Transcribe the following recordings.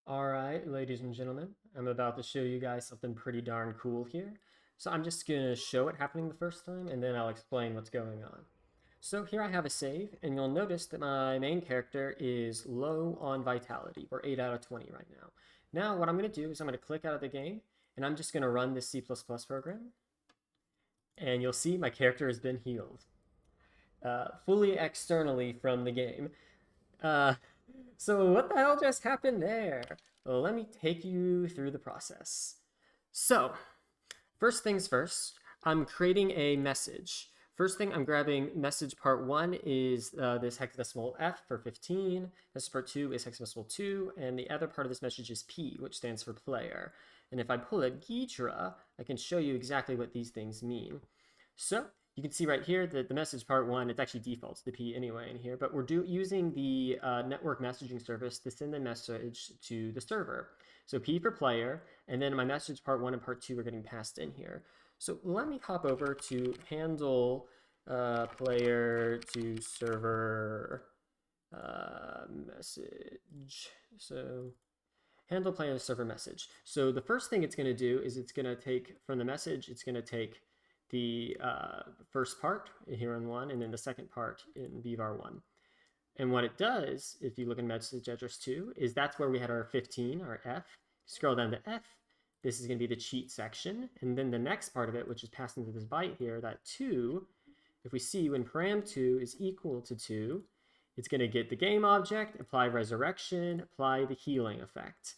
All right, ladies and gentlemen, I'm about to show you guys something pretty darn cool here. So I'm just gonna show it happening the first time, and then I'll explain what's going on. So here I have a save, and you'll notice that my main character is low on vitality. We're 8 out of 20 right now. Now what I'm gonna do is I'm gonna click out of the game, and I'm just gonna run this C++ program, and you'll see my character has been healed. Fully externally from the game. Uh, so what the hell just happened there? Well, let me take you through the process. So, first things first, I'm creating a message. First thing, I'm grabbing message part 1 is this hexadecimal F for 15. Message part 2 is hexadecimal 2. And the other part of this message is P, which stands for player. And if I pull a Ghidra, I can show you exactly what these things mean. So you can see right here that the message part 1, it actually defaults the P anyway in here, but we're using the network messaging service to send a message to the server. So P for player, and then my message part 1 and part 2 are getting passed in here. So let me hop over to handle player to server message. So handle player to server message. So the first thing it's going to do is it's going to take from the message, it's going to take the first part here in 1, and then the second part in vvar1. And what it does, if you look in message address 2, is that's where we had our 15, our F. Scroll down to F. This is going to be the cheat section. And then the next part of it, which is passed into this byte here, that 2, if we see when param2 is equal to 2, it's going to get the game object, apply resurrection, apply the healing effect.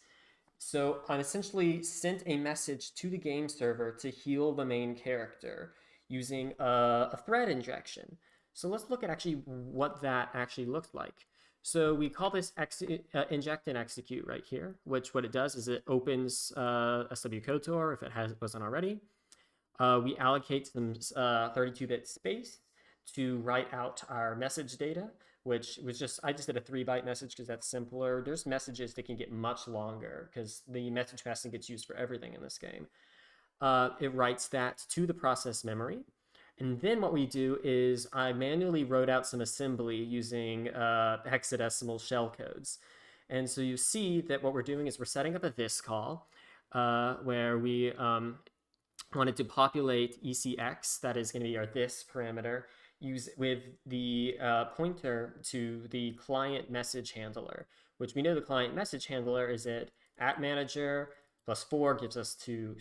So I'm essentially sent a message to the game server to heal the main character using a thread injection. So let's look at actually what that actually looks like. So we call this inject and execute right here, which what it does is it opens SW KotOR if it wasn't already. We allocate some 32-bit space to write out our message data, which was I just did a 3-byte message because that's simpler. There's messages that can get much longer because the message passing gets used for everything in this game. It writes that to the process memory. And then what we do is I manually wrote out some assembly using hexadecimal shell codes. And so you see that what we're doing is we're setting up a this call where we wanted to populate ECX, that is going to be our this parameter, with the pointer to the client message handler, which we know the client message handler is at manager plus 4 gives us to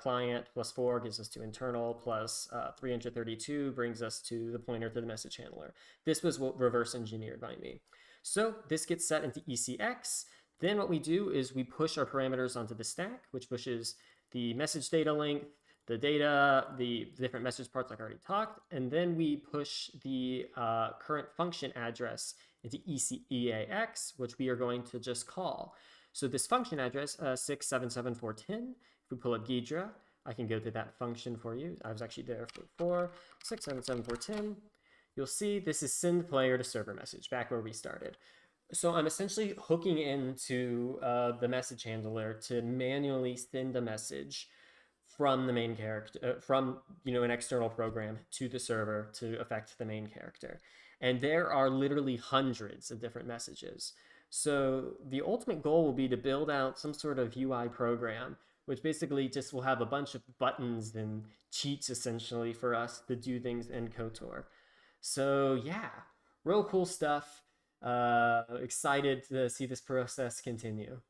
client, plus 4 gives us to internal, plus 332 brings us to the pointer to the message handler. This was what reverse engineered by me. So this gets set into ECX. Then what we do is we push our parameters onto the stack, which pushes the message data length, the data, the different message parts like I already talked, and then we push the current function address into EAX, which we are going to just call. So this function address, 677410, if we pull up Ghidra, I can go to that function for you. I was actually there for 677410. You'll see this is send player to server message, back where we started. So I'm essentially hooking into the message handler to manually send a message from the main character, from an external program to the server to affect the main character. And there are literally hundreds of different messages. So the ultimate goal will be to build out some sort of UI program, which basically just will have a bunch of buttons and cheats essentially for us to do things in KotOR. So yeah, real cool stuff. Excited to see this process continue.